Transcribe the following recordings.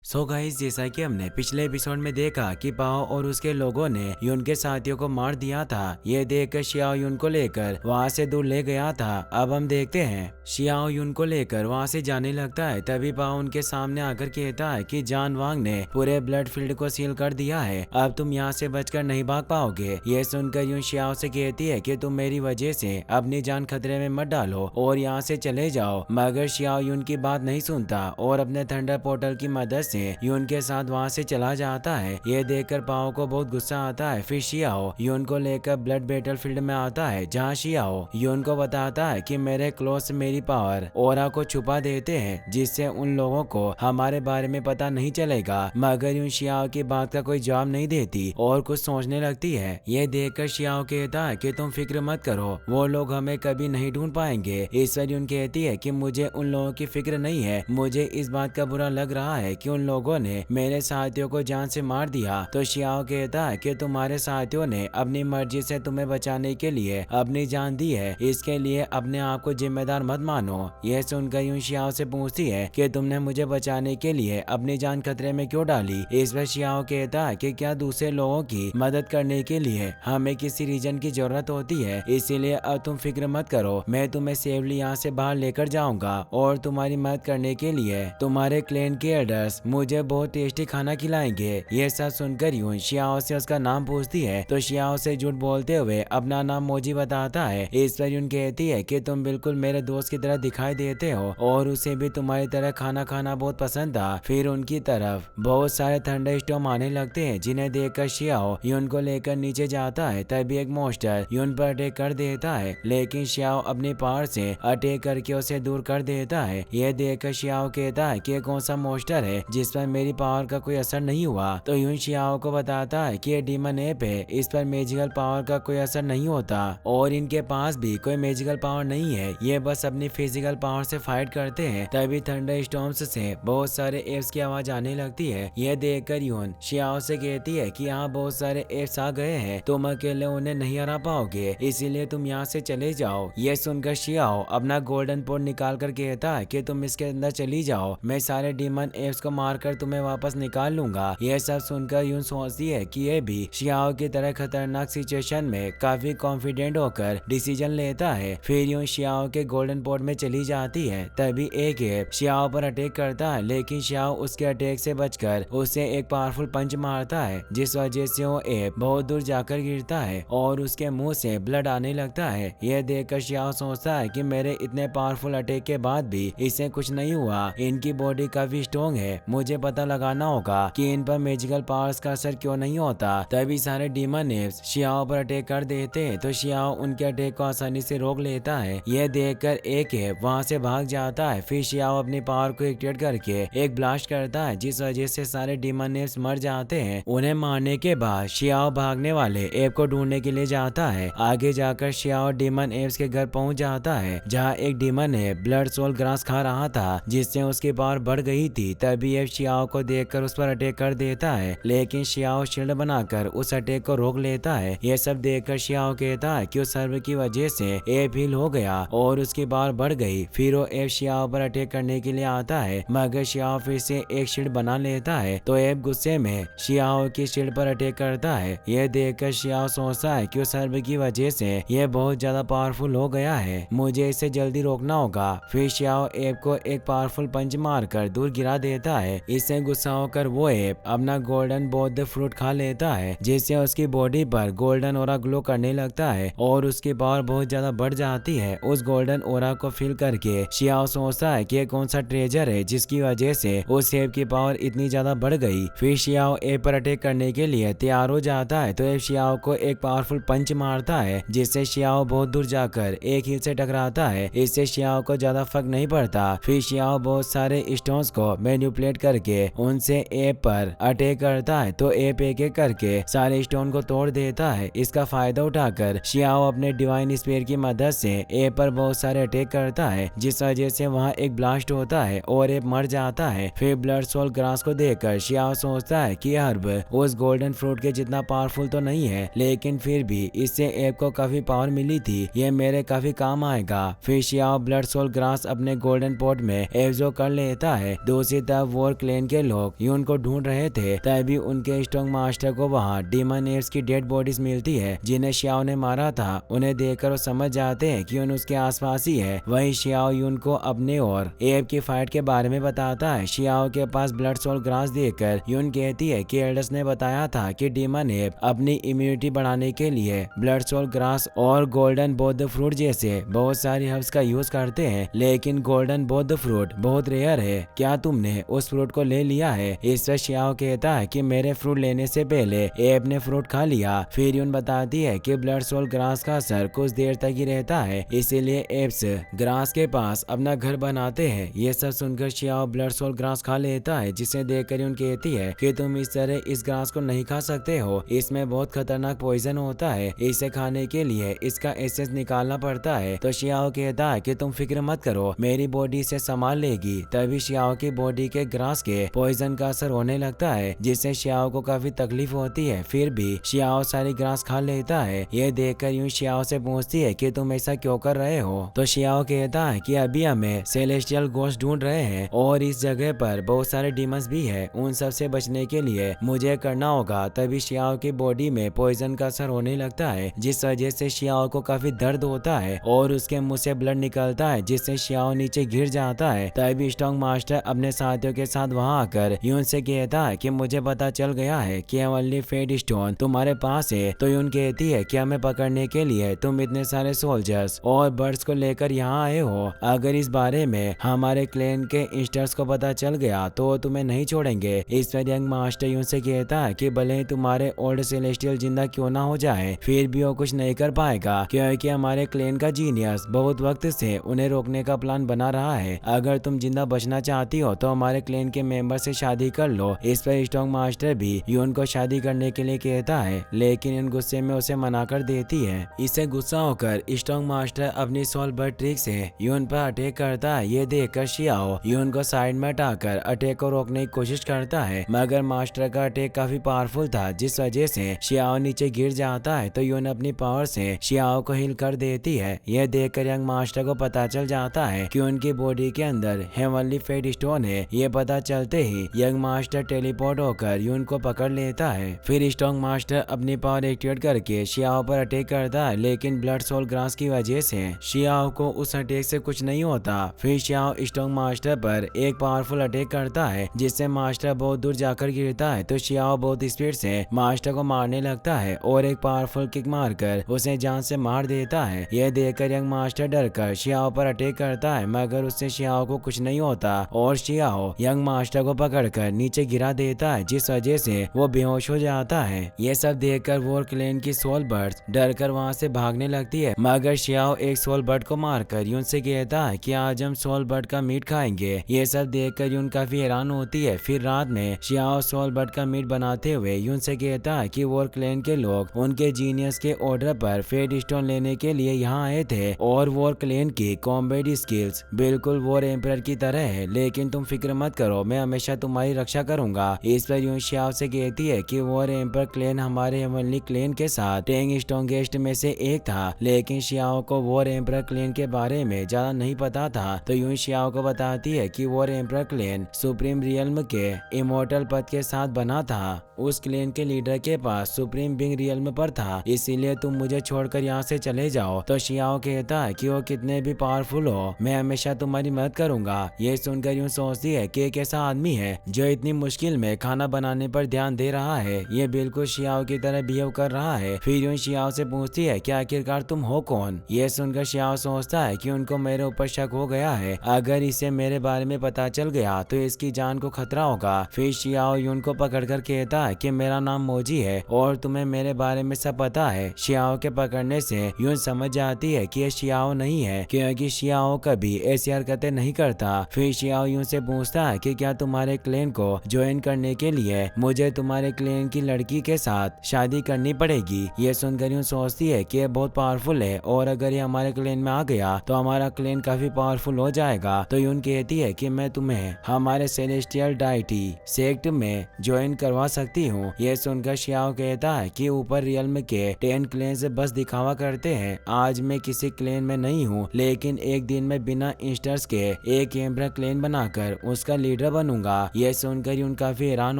So guys, जैसा कि हमने पिछले एपिसोड में देखा कि पाओ और उसके लोगों ने यून के साथियों को मार दिया था। ये देखकर शियाओ यून को लेकर वहां से दूर ले गया था। अब हम देखते हैं शियाओ यून को लेकर वहां से जाने लगता है। तभी पाओ उनके सामने आकर कहता है कि जान वांग ने पूरे ब्लड फील्ड को सील कर दिया है, अब तुम यहाँ से बचकर नहीं भाग पाओगे। ये सुनकर यून शियाओ से कहती है कि तुम मेरी वजह से अपनी जान खतरे में मत डालो और यहाँ से चले जाओ। मगर शियाओ यून की बात नहीं सुनता और अपने थंडर पोर्टल की मदद से यून के साथ वहां से चला जाता है। ये देखकर पाओ को बहुत गुस्सा आता है। फिर शियाओ यून को लेकर ब्लड बैटल फील्ड में आता है, जहाँ शियाओ यून को बताता है कि मेरे क्लोज मेरी पावर ऑरा को छुपा देते हैं, जिससे उन लोगों को हमारे बारे में पता नहीं चलेगा। मगर यून शियाओ की बात का कोई जवाब नहीं देती और कुछ सोचने लगती है। ये देखकर शियाओ कहता है कि तुम फिक्र मत करो, वो लोग हमें कभी नहीं ढूंढ पाएंगे। इस पर यून कहती है कि मुझे उन लोगों की फिक्र नहीं है, मुझे इस बात का बुरा लग रहा है कि उन लोगों ने मेरे साथियों को जान से मार दिया। तो शियाओ कहता है कि तुम्हारे साथियों ने अपनी मर्जी से तुम्हें बचाने के लिए अपनी जान दी है, इसके लिए अपने आप को जिम्मेदार मत मानो। यह सुनकर यून शियाओ से पूछती है कि तुमने मुझे बचाने के लिए अपनी जान खतरे में क्यों डाली। इस पर शियाओ कहता है कि क्या दूसरे लोगों की मदद करने के लिए हमें किसी रीजन की जरूरत होती है, इसीलिए अब तुम फिक्र मत करो, मैं तुम्हें सेफली यहाँ से बाहर लेकर जाऊंगा और तुम्हारी मदद करने के लिए तुम्हारे क्लैन के एल्डर्स मुझे बहुत टेस्टी खाना खिलाएंगे। ये सब सुनकर यून शियाओ से उसका नाम पूछती है, तो शियाओ से झूठ बोलते हुए अपना नाम मोजी बताता है। इस पर यून कहती है कि तुम बिल्कुल मेरे दोस्त की तरह दिखाई देते हो और उसे भी तुम्हारी तरह खाना खाना बहुत पसंद था। फिर उनकी तरफ बहुत सारे थंडर स्टॉर्म आने लगते हैं, जिन्हें देखकर शियाओ यून को लेकर नीचे जाता है। तभी एक मॉन्स्टर यून पर अटैक कर देता है, लेकिन शियाओ अपनी पावर से अटैक करके उसे दूर कर देता है। यह देखकर शियाओ कहता है कि कौन सा मॉन्स्टर है जिस पर मेरी पावर का कोई असर नहीं हुआ। तो यून शियाओ को बताता है कि ये डीमन एप है, इस पर मैजिकल पावर का कोई असर नहीं होता और इनके पास भी कोई मैजिकल पावर नहीं है, ये बस अपनी फिजिकल पावर से फाइट करते हैं। तभी थंडर स्टॉर्म्स से बहुत सारे एप्स की आवाज आने लगती है। यह देखकर यून शियाओ से कहती है कि यहाँ बहुत सारे एप्स आ गए हैं, तुम अकेले उन्हें नहीं हरा पाओगे, इसीलिए तुम यहाँ से चले जाओ। ये सुनकर शियाओ अपना गोल्डन पोर्ट निकाल कर कहता है कि तुम इसके अंदर चली जाओ, मैं सारे डीमन एप्स को मारकर तुम्हें वापस निकाल लूंगा। यह सब सुनकर यून सोचती है कि ये भी शियाओ की तरह खतरनाक सिचुएशन में काफी कॉन्फिडेंट होकर डिसीजन लेता है। फिर यून शियाओ के गोल्डन पोर्ट में चली जाती है। तभी एक एप शियाओ पर अटैक करता है, लेकिन शियाओ उसके अटैक से बचकर उसे एक पावरफुल पंच मारता है, जिस वजह से वो एप बहुत दूर जाकर गिरता है और उसके मुंह से ब्लड आने लगता है। यह देखकर शियाओ सोचता है कि मेरे इतने पावरफुल अटैक के बाद भी इसे कुछ नहीं हुआ, इनकी बॉडी काफी स्ट्रॉन्ग है, मुझे पता लगाना होगा कि इन पर मैजिकल पावर्स का असर क्यों नहीं होता। तभी सारे डीमन एप्स शियाओ पर अटैक कर देते हैं, तो शियाओ उनके अटैक को आसानी से रोक लेता है। यह देखकर एक एप वहां से भाग जाता है। फिर शियाओ अपनी पावर को एक्टिवेट करके एक ब्लास्ट करता है, जिस वजह से सारे डीमन एप्स मर जाते हैं। उन्हें मारने के बाद शियाओ भागने वाले एप को ढूंढने के लिए जाता है। आगे जाकर शियाओ डीमन एप्स के घर पहुंच जाता है, जहाँ एक demon ape blood soul grass खा रहा था, जिससे उसकी पावर बढ़ गई थी। तभी एप शियाओ को देखकर उस पर अटैक कर देता है, लेकिन शियाओ शील्ड बनाकर उस अटैक को रोक लेता है। यह सब देखकर शियाओ कहता है कि उस सर्व की वजह से एप हील हो गया और उसकी पावर बढ़ गई। फिर वो एप शियाओ पर अटैक करने के लिए आता है, मगर शियाओ फिर से एक शील्ड बना लेता है, तो एप गुस्से में शियाओ की शील्ड पर अटैक करता है। यह देखकर शियाओ सोचता है कि उस सर्व की वजह से यह बहुत ज्यादा पावरफुल हो गया है, मुझे इसे जल्दी रोकना होगा। फिर शियाओ एप को एक पावरफुल पंच मारकर दूर गिरा देता है। इससे गुस्सा होकर वो एप अपना गोल्डन बौद्ध फ्रूट खा लेता है, जिससे उसकी बॉडी पर गोल्डन ओरा ग्लो करने लगता है और उसकी पावर बहुत ज्यादा बढ़ जाती है। उस गोल्डन ओरा को फील करके शियाओ सोचता है कि कौन सा ट्रेजर है जिसकी वजह से उस एप की पावर इतनी ज्यादा बढ़ गई। फिर शियाओ एप पर अटैक करने के लिए तैयार हो जाता है, तो एप शियाओ को एक पावरफुल पंच मारता है, जिससे शियाओ बहुत दूर जाकर एक हिल से टकराता है। इससे शियाओ को ज्यादा फर्क नहीं पड़ता। फिर शियाओ बहुत सारे स्टोन्स को मैनिपुलेट करके उनसे एप पर अटैक करता है, तो एप एक एक करके सारे स्टोन को तोड़ देता है। इसका फायदा उठाकर शियाओ अपने डिवाइन स्पीयर की मदद से एप पर बहुत सारे अटैक करता है, जिस वजह से वहाँ एक ब्लास्ट होता है और एप मर जाता है। फिर ब्लड सोल ग्रास को देखकर शियाओ सोचता है कि हर्ब उस गोल्डन फ्रूट के जितना पावरफुल तो नहीं है, लेकिन फिर भी इससे एप को काफी पावर मिली थी, ये मेरे काफी काम आएगा। फिर शियाओ ब्लड सोल ग्रास अपने गोल्डन पॉट में एब्जॉर्ब कर लेता है। दूसरी तरफ वॉर क्लेन के लोग यून को ढूंढ रहे थे, तभी उनके स्ट्रॉन्ग मास्टर को वहाँ डीमन एप्स की डेड बॉडीज मिलती है जिन्हें शियाओ ने मारा था। उन्हें देखकर वो समझ जाते हैं कि यून उसके आसपास ही है। वहीं शियाओ यून को अपने और एप की फाइट के बारे में बताता है। शियाओ के पास ब्लड सोल ग्रास देखकर यून कहती है कि एल्डर्स ने बताया था कि डीमन एप अपनी इम्यूनिटी बढ़ाने के लिए ब्लड सोल ग्रास और गोल्डन बौद्ध फ्रूट जैसे बहुत सारी हर्ब्स का यूज करते हैं, लेकिन गोल्डन बौद्ध फ्रूट बहुत रेयर है। क्या तुमने उस फ्रूट को ले लिया है? इस पर शियाओ कहता है कि मेरे फ्रूट लेने से पहले एप ने फ्रूट खा लिया। फिर यून बताती है कि ब्लड सोल ग्रास का असर कुछ देर तक ही रहता है, इसीलिए एप्स ग्रास के पास अपना घर बनाते हैं। ये सब सुनकर शियाओ ब्लड सोल ग्रास खा लेता है, जिसे देखकर यून कहती है कि तुम इस तरह इस ग्रास को नहीं खा सकते हो, इसमें बहुत खतरनाक पॉइजन होता है। इसे खाने के लिए इसका एसेंस निकालना पड़ता है। तो शियाओ कहता है कि तुम फिक्र मत करो, मेरी बॉडी से संभाल लेगी। तभी शियाओ की बॉडी के ग्रास के पॉइजन का असर होने लगता है, जिससे शियाओ को काफी तकलीफ होती है। फिर भी शियाओ सारी ग्रास खा लेता है। ये देखकर यूं शियाओ से पूछती है कि तुम ऐसा क्यों कर रहे हो? तो शियाओ कहता है कि अभी हमें सेलेस्टियल घोस्ट ढूंढ रहे हैं और इस जगह पर बहुत सारे डीमंस भी है, उन सब से बचने के लिए मुझे करना होगा। तभी शियाओ की बॉडी में पॉइजन का असर होने लगता है, जिस वजह से शियाओ को काफी दर्द होता है और उसके मुंह से ब्लड निकलता है, जिससे शियाओ नीचे गिर जाता है। तभी स्ट्रॉन्ग मास्टर अपने साथियों के साथ वहां आकर यून से कहता है कि मुझे पता चल गया है कि ओनली फेट स्टोन तुम्हारे पास है। तो यून कहती है कि हमें पकड़ने के लिए तुम इतने सारे सोल्जर्स और बर्ड्स को लेकर यहाँ आए हो। अगर इस बारे में हमारे क्लैन के इंस्टर्स को पता चल गया तो तुम्हें नहीं छोड़ेंगे। इस पर यंग मास्टर यून से कहता है कि भले ही तुम्हारे ओल्ड सेलेस्टियल जिंदा क्यों ना हो जाए, फिर भी वो कुछ नहीं कर पाएगा, क्योंकि हमारे क्लैन का जीनियस बहुत वक्त से उन्हें रोकने का प्लान बना रहा है। अगर तुम जिंदा बचना चाहती हो तो हमारे क्लैन के मेंबर से शादी कर लो। इस पर स्ट्रॉन्ग मास्टर भी यून को शादी करने के लिए कहता है, लेकिन यून गुस्से में उसे मना कर देती है। इससे गुस्सा होकर स्ट्रॉन्ग मास्टर अपनी सोल बर्ड ट्रिक से यून पर अटैक करता है। ये देखकर शियाओ यून को साइड में हटाकर अटैक को रोकने की कोशिश करता है, मगर मास्टर का अटैक काफी पावरफुल था, जिस वजह से शियाओ नीचे गिर जाता है। तो यून अपनी पावर से शियाओ को हील कर देती है। यह देखकर यंग मास्टर को पता चल जाता है कि उनकी बॉडी के अंदर हेवनली फेट स्टोन है। ये पता चलते ही यंग मास्टर टेलीपोर्ट होकर यून को पकड़ लेता है। फिर स्ट्रॉन्ग मास्टर अपनी पावर एक्टिवेट करके शियाओ पर अटैक करता है, लेकिन ब्लड सोल ग्रास की वजह से शियाओ को उस अटैक से कुछ नहीं होता। फिर शियाओ स्ट्रॉन्ग मास्टर पर एक पावरफुल अटैक करता है, जिससे मास्टर बहुत दूर जाकर गिरता है। तो शियाओ बहुत स्पीड से मास्टर को मारने लगता है और एक पावरफुल किक मारकर उसे जान से मार देता है। यह देखकर यंग मास्टर डरकर शियाओ पर अटैक करता है, मगर उससे शियाओ को कुछ नहीं होता और शियाओ यंग मास्टर को पकड़कर नीचे गिरा देता है, जिस वजह से वो बेहोश हो जाता है। ये सब देखकर वॉर क्लैन की सोल बर्ड्स डरकर वहां से भागने लगती है, मगर शियाओ एक सोल बर्ड को मारकर यून से कहता है कि आज हम सोल बर्ड का मीट खाएंगे। ये सब देखकर यून काफी हैरान होती है। फिर रात में शियाओ सोल बर्ड का मीट बनाते हुए यून से कहता है कि वॉर क्लैन के लोग उनके जीनियस के ऑर्डर पर फेट स्टोन लेने के लिए यहाँ आए थे और वॉर क्लैन की कॉम्बैट स्किल्स बिल्कुल वॉर एम्परर की तरह है, लेकिन तुम फिक्र मत करो, मैं हमेशा तुम्हारी रक्षा करूंगा। इस पर यून शियाओ से कहती है कि वॉर एम्परर क्लैन हमारे हेवनली क्लैन के साथ टेंग स्ट्रॉन्गेस्ट में से एक था, लेकिन शियाओ को वॉर एम्परर क्लैन के बारे में ज्यादा नहीं पता था। तो यून शियाओ को बताती है कि war emperor clan supreme realm के इमोर्टल पद के साथ बना था। उस क्लैन के लीडर के पास सुप्रीम बिंग रियल्म पर था, इसीलिए तुम मुझे छोड़कर यहाँ से चले जाओ। तो शियाओ कहता है कि वो कितने भी पावरफुल हो, मैं हमेशा तुम्हारी मदद करूंगा। ये सुनकर यूं सोचती है कि एक ऐसा आदमी है जो इतनी मुश्किल में खाना बनाने पर ध्यान दे रहा है, ये बिल्कुल शियाओ की तरह बिहेव कर रहा है। फिर यूं शियाओ से पूछती है कि आखिरकार तुम हो कौन? ये सुनकर शियाओ सोचता है कि उनको मेरे ऊपर शक हो गया है, अगर इसे मेरे बारे में पता चल गया तो इसकी जान को खतरा होगा। फिर शियाओ यून को पकड़कर कहता है कि मेरा नाम मोजी है और तुम्हें मेरे बारे में सब पता है। शियाओ के पकड़ने से यून समझ जाती है कि ये शियाओ नहीं है, क्योंकि शियाओ कभी ऐसी हरकतें नहीं करता। फिर शियाओ यून से पूछता है कि क्या तुम्हारे क्लैन को ज्वाइन करने के लिए मुझे तुम्हारे क्लैन की लड़की के साथ शादी करनी पड़ेगी। ये सुनकर यून सोचती है कि ये बहुत पावरफुल है और अगर ये हमारे क्लैन में आ गया तो हमारा क्लैन काफी पावरफुल हो जाएगा। तो यून कहती है कि मैं तुम्हें हमारे सेलेस्टियल डाइटी सेक्ट में ज्वाइन करवा सकती हूँ। ये सुनकर शियाओ कहता है कि ऊपर रियल्म के 10 क्लैन से बस दिखावा करते हैं, आज मैं किसी क्लैन में नहीं हूँ, लेकिन एक दिन में बिना इंस्टर्स के एक एम्परर क्लैन बनाकर उसका लीडर लीडर बनूंगा। ये सुनकर यून काफी हैरान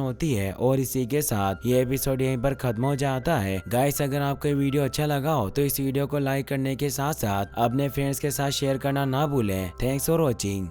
होती है और इसी के साथ ये एपिसोड यहीं पर खत्म हो जाता है। गाइस, अगर आपको वीडियो अच्छा लगा हो तो इस वीडियो को लाइक करने के साथ साथ अपने फ्रेंड्स के साथ शेयर करना ना भूलें। Thanks for watching.